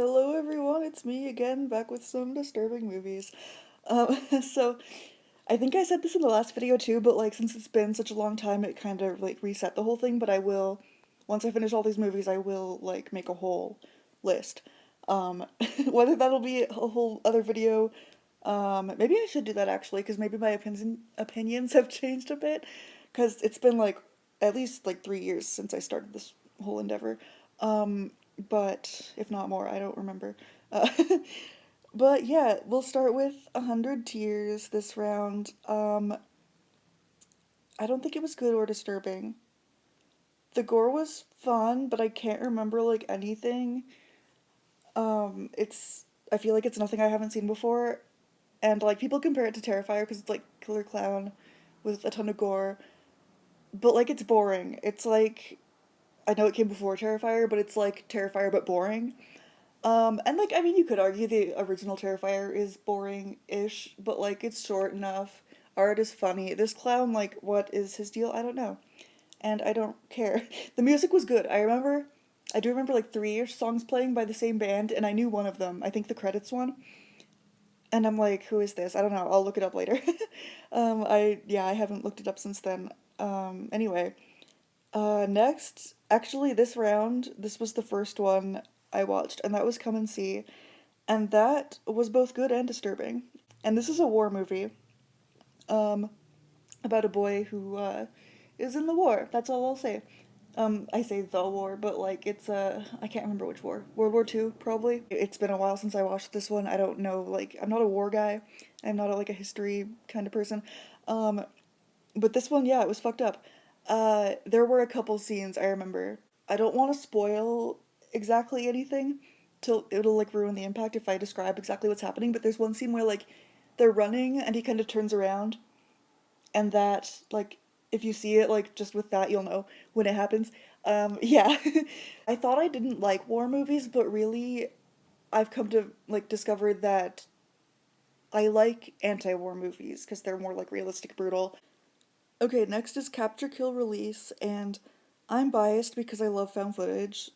Hello everyone, it's me again, back with some disturbing movies. So I think I said this in the last video too, but like since it's been such a long time, it kind of like reset the whole thing, but I will, once I finish all these movies, I will like make a whole list. Um, Whether that'll be a whole other video, maybe I should do that actually, because maybe my opinions have changed a bit, because it's been like at least like 3 years since I started this whole endeavor. Um, but if not more, I don't remember. Uh, but yeah, we'll start with 100 Tears this round. I don't think it was good or disturbing. The gore was fun, but I can't remember like anything. It's I feel like it's nothing I haven't seen before, and like people compare it to Terrifier because it's like Killer Clown with a ton of gore, but like it's boring. It's like I know it came before Terrifier, but it's like Terrifier but boring. And like I mean you could argue the original Terrifier is boring-ish, but like it's short enough. Art is funny. This clown, like, what is his deal? I don't know. And I don't care. The music was good. I do remember like three-ish songs playing by the same band, and I knew one of them. I think the credits one. And I'm like, who is this? I don't know. I'll look it up later. I haven't looked it up since then. Anyway, next, actually, this round, this was the first one I watched, and that was Come and See, and that was both good and disturbing. And this is a war movie, um, about a boy who is in the war. That's all I'll say. I say the war, but like it's I can't remember which war. World War II, probably. It's been a while since I watched this one. I don't know. Like I'm not a war guy. I'm not like a history kind of person. Um, but this one, yeah, it was fucked up. There were a couple scenes I remember. I don't want to spoil exactly anything till it'll like ruin the impact if I describe exactly what's happening, but there's one scene where like they're running and he kind of turns around and that like if you see it like just with that you'll know when it happens. Yeah. I thought I didn't like war movies, but really I've come to like discover that I like anti-war movies because they're more like realistic, brutal. Okay, next is Capture Kill Release, and I'm biased because I love found footage.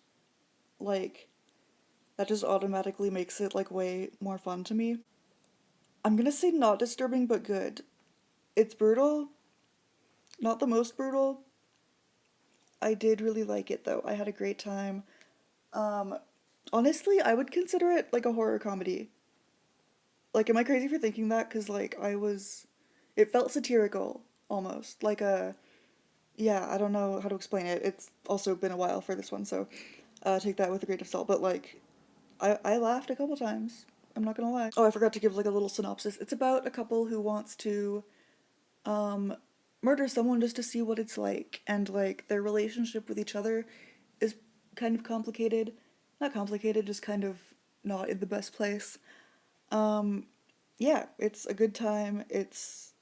Like, that just automatically makes it like way more fun to me. I'm gonna say not disturbing but good. It's brutal, not the most brutal. I did really like it though. I had a great time. Um, Honestly, I would consider it like a horror comedy. Like, am I crazy for thinking that? Because like it felt satirical almost. Like a yeah, I don't know how to explain it. It's also been a while for this one, so take that with a grain of salt. But like, I laughed a couple times. I'm not gonna lie. Oh, I forgot to give like a little synopsis. It's about a couple who wants to um, murder someone just to see what it's like, and like their relationship with each other is kind of complicated. Not complicated, just kind of not in the best place. Um, yeah, it's a good time. It's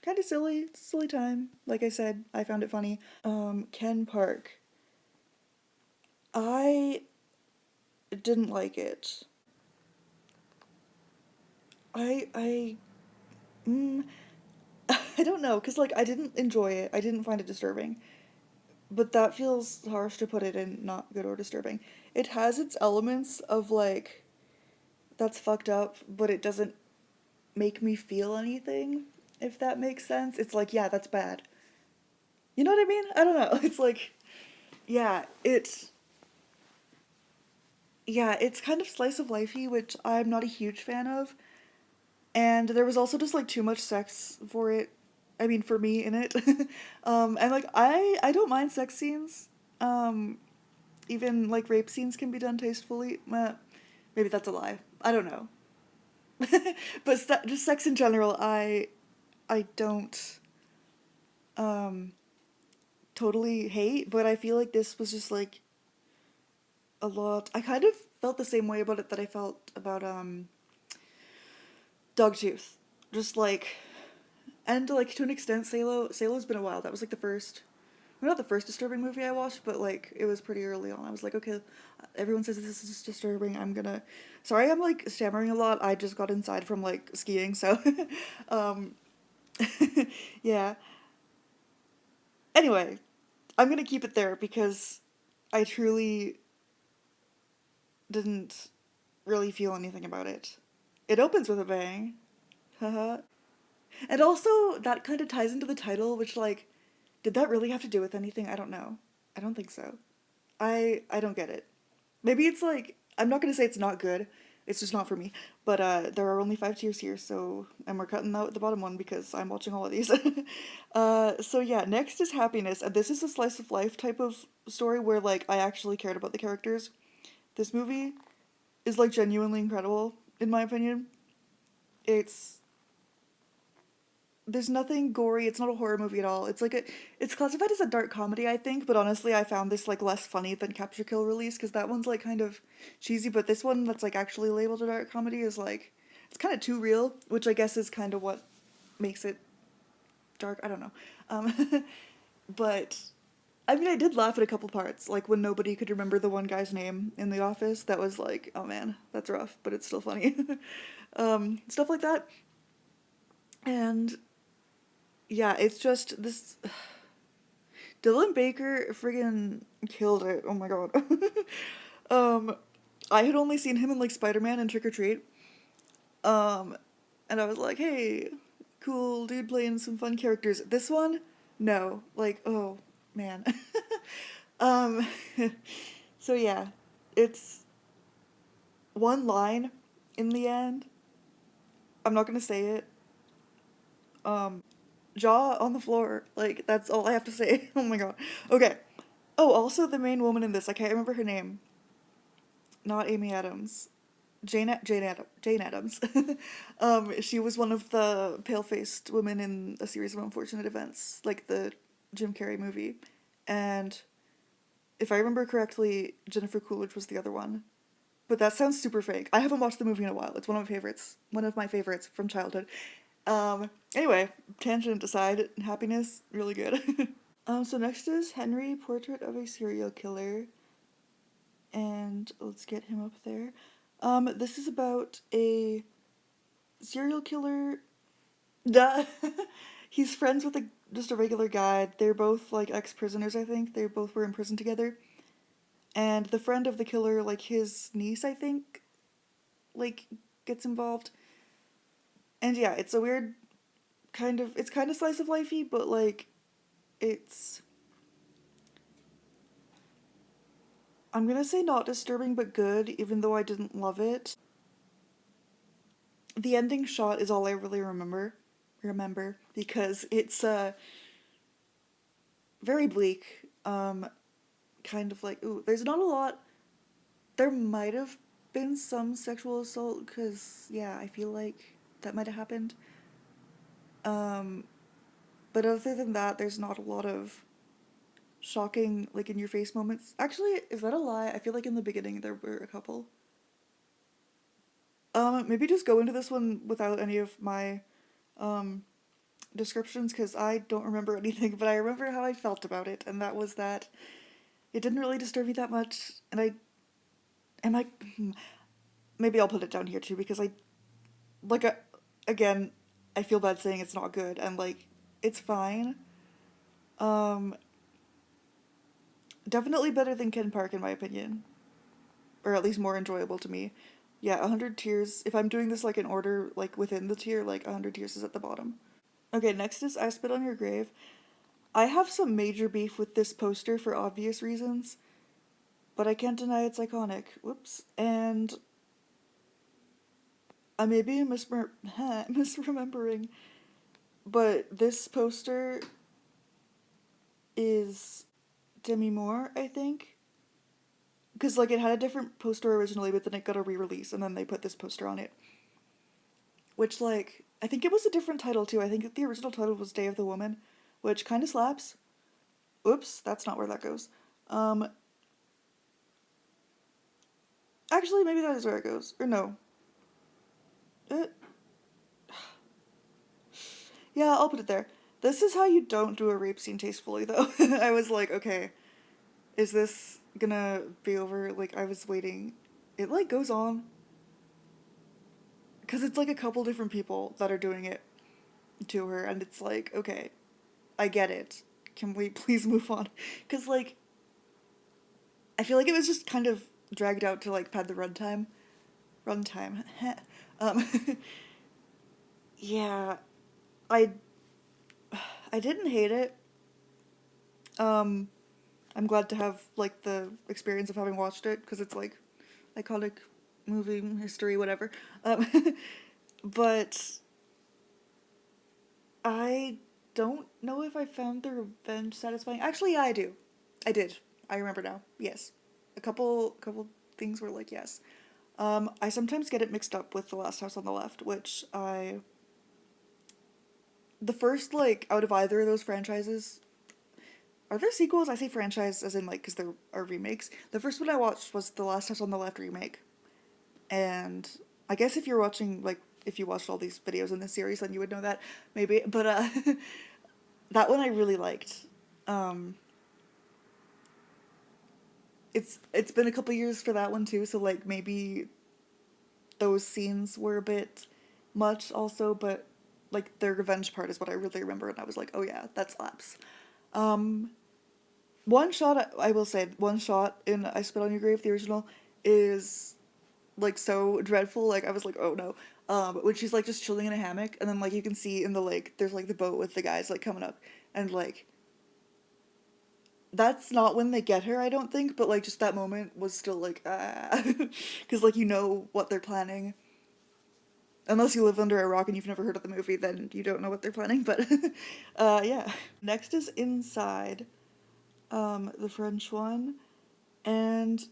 kind of silly. It's a silly time. Like I said, I found it funny. Ken Park. I didn't like it. I mm, I don't know, cause like I didn't enjoy it. I didn't find it disturbing. But that feels harsh to put it in not good or disturbing. It has its elements of like that's fucked up, but it doesn't make me feel anything, if that makes sense. It's like, yeah, that's bad. You know what I mean? I don't know. It's like, yeah, it's kind of slice of lifey, which I'm not a huge fan of. And there was also just like too much sex for it. I mean, for me in it. And like I don't mind sex scenes. Um, Even like rape scenes can be done tastefully. Maybe that's a lie. I don't know. But just sex in general, I don't um totally hate, but I feel like this was just like a lot. I kind of felt the same way about it that I felt about Dogtooth. Just like and like to an extent Salo's been a while. That was like the first well, not the first disturbing movie I watched, but like it was pretty early on. I was like, okay, everyone says this is disturbing. I'm gonna. Sorry, I'm like stammering a lot. I just got inside from like skiing, so um, yeah. Anyway, I'm gonna keep it there because I truly didn't. really feel anything about it. It opens with a bang. Haha. And also, that kind of ties into the title, which, like, did that really have to do with anything? I don't know. I don't think so. I don't get it. Maybe it's like, I'm not gonna say it's not good. It's just not for me. But there are only 5 tiers here, so and we're cutting out the bottom one because I'm watching all of these. So yeah, next is Happiness, and this is a slice of life type of story where like I actually cared about the characters. This movie is like genuinely incredible in my opinion. It's there's nothing gory. It's not a horror movie at all. It's classified as a dark comedy, I think, but honestly, I found this like less funny than Capture Kill Release because that one's like kind of cheesy, but this one that's like actually labeled a dark comedy is like it's kind of too real, which I guess is kind of what makes it dark. I don't know. Um, but I mean, I did laugh at a couple parts, like when nobody could remember the one guy's name in the office. That was like, oh man, that's rough, but it's still funny. Stuff like that. And yeah, it's just this Dylan Baker friggin' killed it. Oh my god. um, I had only seen him in like Spider-Man and Trick or Treat. Um, and I was like, hey, cool dude playing some fun characters. This one, no. Like, oh man. um, so yeah, it's one line in the end. I'm not gonna say it. Jaw on the floor. Like, that's all I have to say. Oh my god. Okay. Oh, also the main woman in this, I can't remember her name. Not Amy Adams. Jane Adams. She was one of the pale-faced women in a series of unfortunate events, like the Jim Carrey movie. And if I remember correctly, Jennifer Coolidge was the other one. But that sounds super fake. I haven't watched the movie in a while. It's one of my favorites. One of my favorites from childhood. Anyway, tangent aside, Happiness, really good. So next is Henry, Portrait of a Serial Killer. And let's get him up there. This is about a serial killer. Duh. He's friends with just a regular guy. They're both like ex-prisoners, I think. They both were in prison together. And the friend of the killer, like his niece, I think, like gets involved. And yeah, it's a weird it's kind of slice of lifey, but like it's I'm gonna say not disturbing but good, even though I didn't love it. The ending shot is all I really remember because it's very bleak. Kind of like ooh, there's not a lot. There might have been some sexual assault because yeah, I feel like that might have happened. Um, but other than that, there's not a lot of shocking like in your face moments. Actually, is that a lie? I feel like in the beginning there were a couple. Maybe just go into this one without any of my um descriptions because I don't remember anything, but I remember how I felt about it, and that was that it didn't really disturb me that much, and I am I maybe I'll put it down here too because I like again I feel bad saying it's not good and like it's fine. Um, Definitely better than Ken Park in my opinion, or at least more enjoyable to me. Yeah, 100 Tears. If I'm doing this like in order, like within the tier, like 100 Tears is at the bottom. Okay, next is I Spit on Your Grave. I have some major beef with this poster for obvious reasons, but I can't deny it's iconic. Whoops. And I may be misremembering, but this poster is Demi Moore, I think. Because, like, it had a different poster originally, but then it got a re release, and then they put this poster on it. Which, like, I think it was a different title, too. I think the original title was Day of the Woman, which kind of slaps. Oops, that's not where that goes. Um, Actually, maybe that is where it goes. Or no. Uh, yeah, I'll put it there. This is how you don't do a rape scene tastefully, though. I was like, okay, is this gonna be over? Like, I was waiting. It, like, goes on. Because it's, like, a couple different people that are doing it to her, and it's like, okay, I get it. Can we please move on? Because, like, I feel like it was just kind of dragged out to, like, pad the runtime, runtime. um, yeah, I I didn't hate it. Um, I'm glad to have like the experience of having watched it because it's like iconic movie history, whatever. Um, but I don't know if I found the revenge satisfying. Actually, yeah, I do. I did. I remember now. Yes, a couple things were like yes. I sometimes get it mixed up with The Last House on the Left, which I the first like out of either of those franchises. Are there sequels? I say franchise as in like because there are remakes. The first one I watched was The Last House on the Left remake, and I guess if you're watching like if you watched all these videos in this series, then you would know that maybe. But that one I really liked. Um, it's been a couple years for that one too, so like maybe those scenes were a bit much also, but like the revenge part is what I really remember, and I was like, oh yeah, that slaps. Um, one shot I will say, one shot in I Spit on Your Grave, the original, is like so dreadful. Like I was like, oh no. When she's like just chilling in a hammock, and then like you can see in the lake, there's like the boat with the guys like coming up, and like that's not when they get her, I don't think, but like just that moment was still like ah, because like you know what they're planning. Unless you live under a rock and you've never heard of the movie, then you don't know what they're planning. But yeah. Next is Inside, the French one, and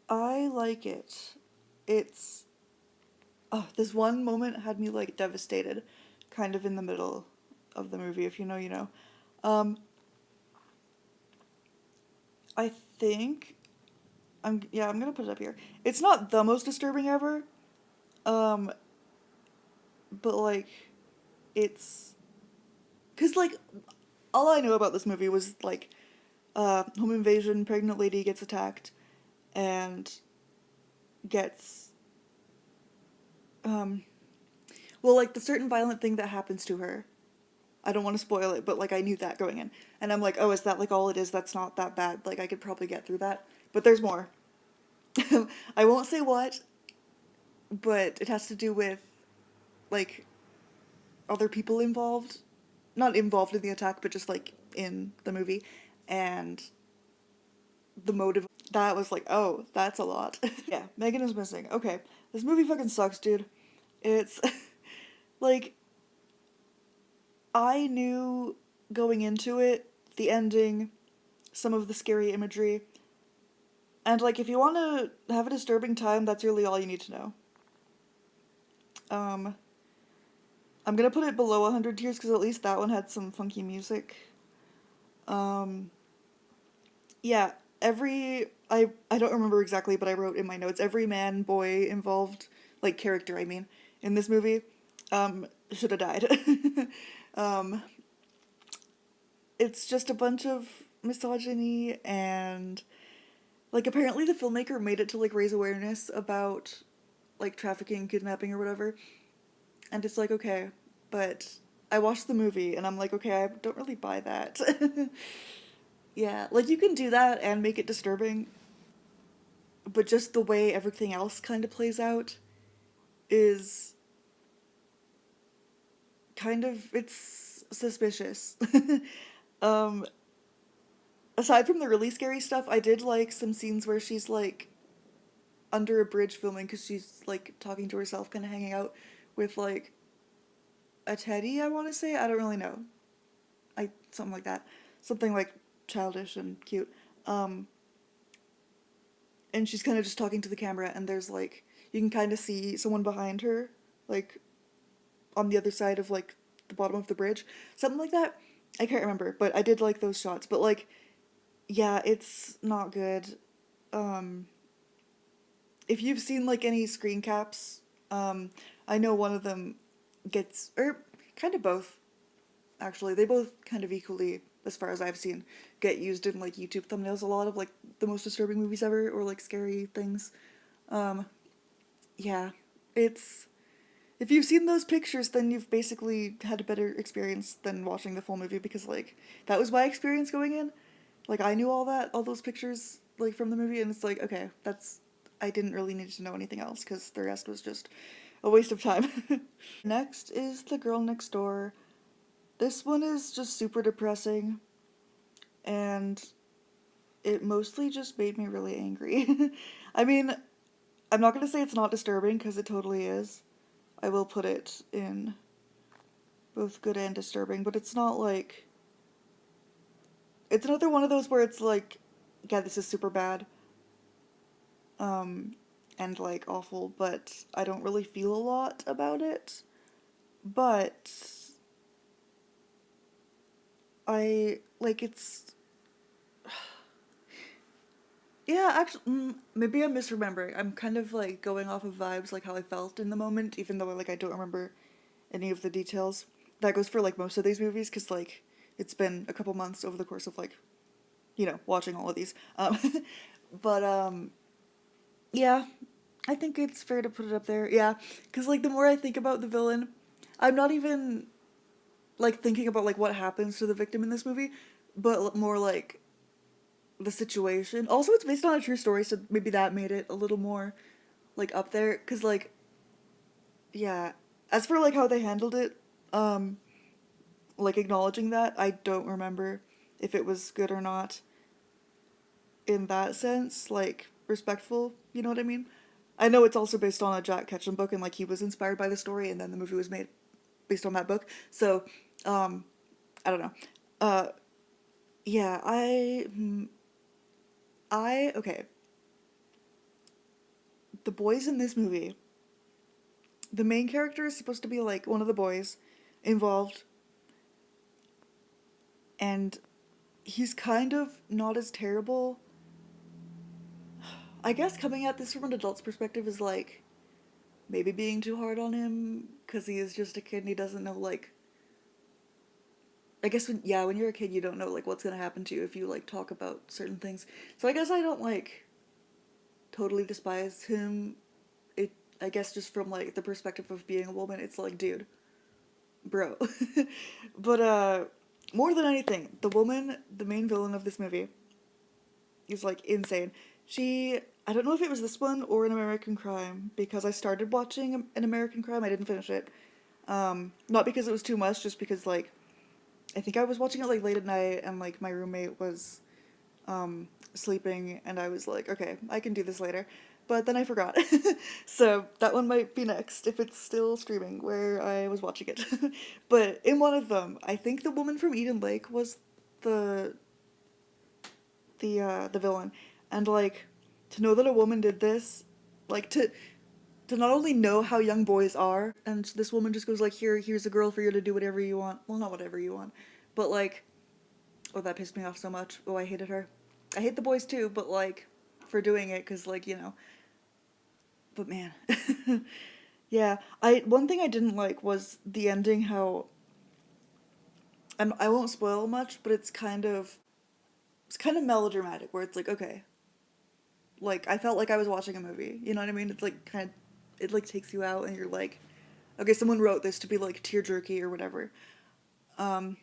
I like it. It's this one moment had me like devastated, kind of in the middle of the movie. If you know, you know. Um, I think I'm gonna put it up here. It's not the most disturbing ever, um, but like it's because like all I knew about this movie was like home invasion, pregnant lady gets attacked, and gets um well like the certain violent thing that happens to her. I don't want to spoil it, but like I knew that going in, and I'm like, oh, is that like all it is? That's not that bad. Like I could probably get through that, but there's more. I won't say what, but it has to do with like other people involved, not involved in the attack, but just like in the movie, and the motive. That was like, oh, that's a lot. Yeah, Megan is missing. Okay, this movie fucking sucks, dude. It's like I knew going into it the ending, some of the scary imagery, and like if you want to have a disturbing time, that's really all you need to know. Um, I'm gonna put it below 100 Tears because at least that one had some funky music. Um, yeah, I don't remember exactly, but I wrote in my notes every man boy involved, like character I mean, in this movie, should have died. um, it's just a bunch of misogyny and like apparently the filmmaker made it to like raise awareness about like trafficking, kidnapping or whatever. And it's like okay, but I watched the movie and I'm like okay, I don't really buy that. Yeah, like you can do that and make it disturbing, but just the way everything else kind of plays out is kind of it's suspicious. um Aside from the really scary stuff, I did like some scenes where she's like under a bridge filming because she's like talking to herself, kind of hanging out with like a teddy. I want to say I don't really know. I something like that, something like childish and cute. Um, and she's kind of just talking to the camera, and there's like you can kind of see someone behind her, like on the other side of like the bottom of the bridge, something like that. I can't remember, but I did like those shots. But like, yeah, it's not good. Um, if you've seen like any screen caps, um, I know one of them gets, or kind of both, actually. They both kind of equally, as far as I've seen, get used in like YouTube thumbnails a lot of like the most disturbing movies ever or like scary things. Um, yeah, it's if you've seen those pictures, then you've basically had a better experience than watching the full movie because like that was my experience going in. Like I knew all those pictures like from the movie, and it's like okay, that's I didn't really need to know anything else because the rest was just a waste of time. Next is The Girl Next Door. This one is just super depressing, and it mostly just made me really angry. I mean, I'm not gonna say it's not disturbing because it totally is. I will put it in both good and disturbing, but it's not like. It's another one of those where it's like, yeah, this is super bad, um, and like awful, but I don't really feel a lot about it. But I like it's yeah, actually, maybe I'm misremembering. I'm kind of like going off of vibes, like how I felt in the moment, even though like I don't remember any of the details. That goes for like most of these movies, because like it's been a couple months over the course of like watching all of these. But yeah, I think it's fair to put it up there. Yeah, because like the more I think about the villain, I'm not even like thinking about like what happens to the victim in this movie, but more like the situation. Also, it's based on a true story, so maybe that made it a little more like up there. Cause like yeah, as for like how they handled it, um, like acknowledging that, I don't remember if it was good or not in that sense, like respectful. You know what I mean? I know it's also based on a Jack Ketchum book, and like he was inspired by the story, and then the movie was made based on that book. So, um, I don't know. Uh, yeah, okay. The boys in this movie, the main character is supposed to be like one of the boys involved, and he's kind of not as terrible. I guess coming at this from an adult's perspective is like maybe being too hard on him because he is just a kid and he doesn't know like. I guess when you're a kid you don't know like what's gonna happen to you if you like talk about certain things. So I guess I don't like totally despise him. It I guess just from like the perspective of being a woman, it's like dude, bro. But more than anything, the woman, the main villain of this movie, is like insane. She I don't know if it was this one or an American Crime because I started watching an American Crime. I didn't finish it. Not because it was too much, just because like I think I was watching it like late at night and like my roommate was sleeping and I was like, okay, I can do this later. But then I forgot. So that one might be next if it's still streaming where I was watching it. But in one of them, I think the woman from Eden Lake was the the villain. And like to know that a woman did this, like to not only know how young boys are, and this woman just goes like, here's a girl for you to do whatever you want. Well, not whatever you want, but like, oh, that pissed me off so much. Oh, I hated her. I hate the boys too, but like, for doing it, cause like But man, yeah. One thing I didn't like was the ending. How I won't spoil much, but it's kind of melodramatic, where it's like, okay, like I felt like I was watching a movie. You know what I mean? It's like it like takes you out, and you're like, okay, someone wrote this to be like tear jerky or whatever. Um,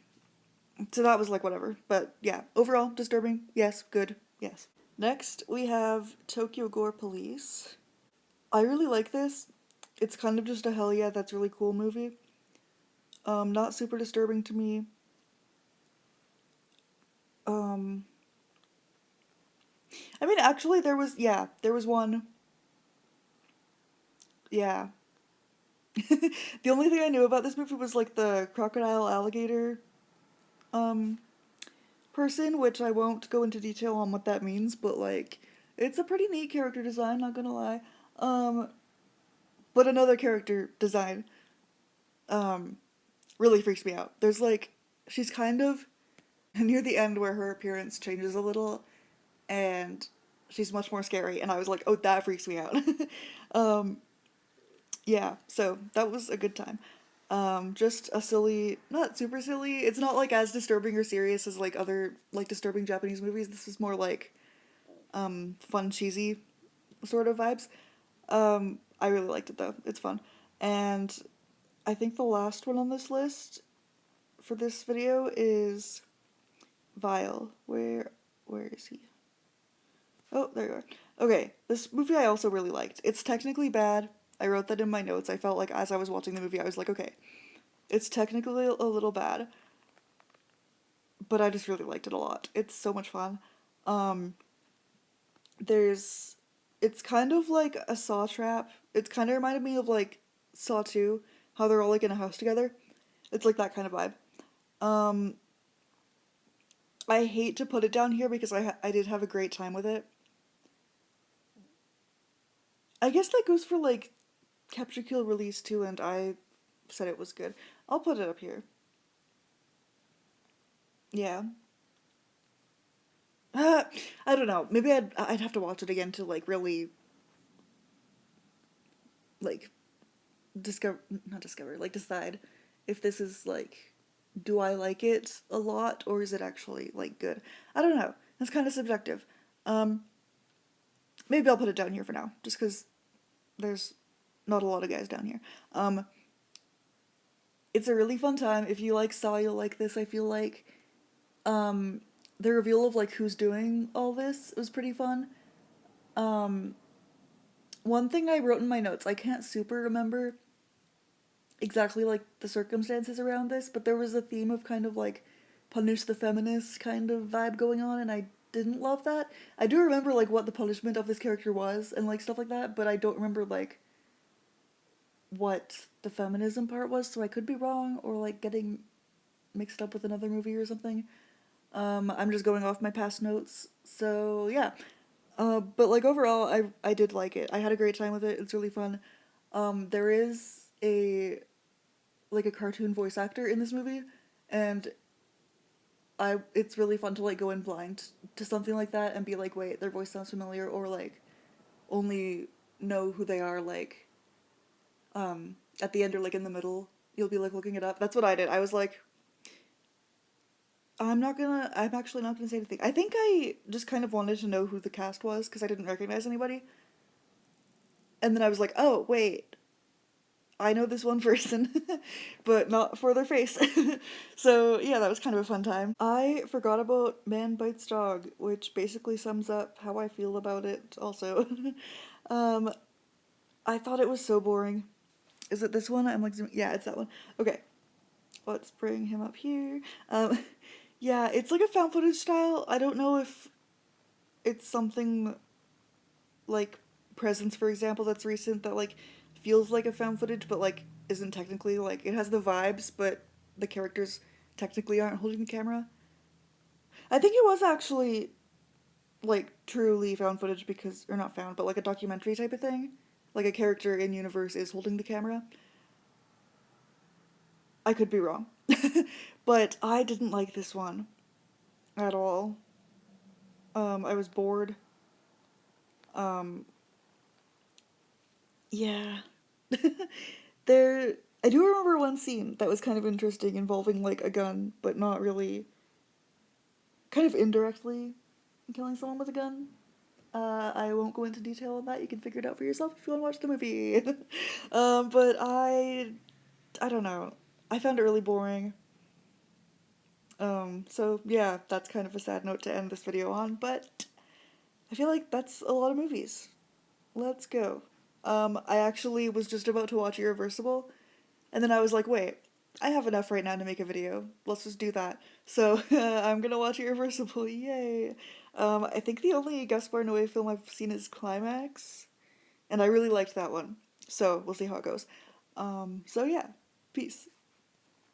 so that was like whatever. But yeah, overall disturbing. Yes, good. Yes. Next we have Tokyo Gore Police. I really like this. It's kind of just a hell yeah, that's really cool movie. Not super disturbing to me. Um, I mean, actually, there was one. Yeah. The only thing I knew about this movie was like the crocodile alligator um person, which I won't go into detail on what that means, but like it's a pretty neat character design, not gonna lie. Um, but another character design um really freaks me out. There's like she's kind of near the end where her appearance changes a little and she's much more scary and I was like, "Oh, that freaks me out." um yeah, so that was a good time. Just a silly, not super silly. It's not like as disturbing or serious as like other like disturbing Japanese movies. This is more like fun, cheesy sort of vibes. I really liked it though. It's fun. And I think the last one on this list for this video is Vile. Where is he? Oh, there you are. Okay, this movie I also really liked. It's technically bad. I wrote that in my notes. I felt like as I was watching the movie, I was like, okay, it's technically a little bad, but I just really liked it a lot. It's so much fun. Um, there's, it's kind of like a Saw trap. It's kind of reminded me of like Saw 2, how they're all like in a house together. It's like that kind of vibe. Um, I hate to put it down here because I did have a great time with it. I guess that goes for like Capture Kill Release too, and I said it was good. I'll put it up here. Yeah. I don't know. Maybe I'd have to watch it again to like really like discover not discover like decide if this is like, do I like it a lot or is it actually like good? I don't know. That's kind of subjective. Um, Maybe I'll put it down here for now, just because there's not a lot of guys down here. Um, it's a really fun time. If you like Saw, you'll like this. I feel like um, the reveal of like who's doing all this was pretty fun. Um, One thing I wrote in my notes, I can't super remember exactly like the circumstances around this, but there was a theme of kind of like punish the feminists kind of vibe going on, and I didn't love that. I do remember like what the punishment of this character was and like stuff like that, but I don't remember like what the feminism part was, so I could be wrong or like getting mixed up with another movie or something. I'm just going off my past notes, so yeah. But like overall, I did like it. I had a great time with it. It's really fun. There is a like a cartoon voice actor in this movie, and I it's really fun to like go in blind to something like that and be like, wait, their voice sounds familiar, or like only know who they are like at the end or like in the middle. You'll be like looking it up. That's what I did. I was like, I'm actually not gonna say anything. I think I just kind of wanted to know who the cast was because I didn't recognize anybody. And then I was like, oh, wait, I know this one person, but not for their face. So, yeah, that was kind of a fun time. I forgot about Man Bites Dog, which basically sums up how I feel about it, also. um, I thought it was so boring. Is it this one? I'm like, yeah, it's that one. Okay, let's bring him up here. Um, yeah, it's like a found footage style. I don't know if it's something like Presence, for example, that's recent that like feels like a found footage, but like isn't technically like it has the vibes, but the characters technically aren't holding the camera. I think it was actually like truly found footage because, or not found, but like a documentary type of thing. Like a character in universe is holding the camera. I could be wrong. But I didn't like this one at all. I was bored. Um, yeah. There, I do remember one scene that was kind of interesting involving like a gun, but not really, kind of indirectly killing someone with a gun. I won't go into detail on that. You can figure it out for yourself if you want to watch the movie. But I don't know. I found it really boring. So yeah, that's kind of a sad note to end this video on, but I feel like that's a lot of movies. Let's go. I actually was just about to watch Irreversible, and then I was like, wait, I have enough right now to make a video. Let's just do that. So I'm gonna watch Irreversible. Yay! I think the only Gaspar Noé film I've seen is Climax, and I really liked that one. So we'll see how it goes. So yeah, peace.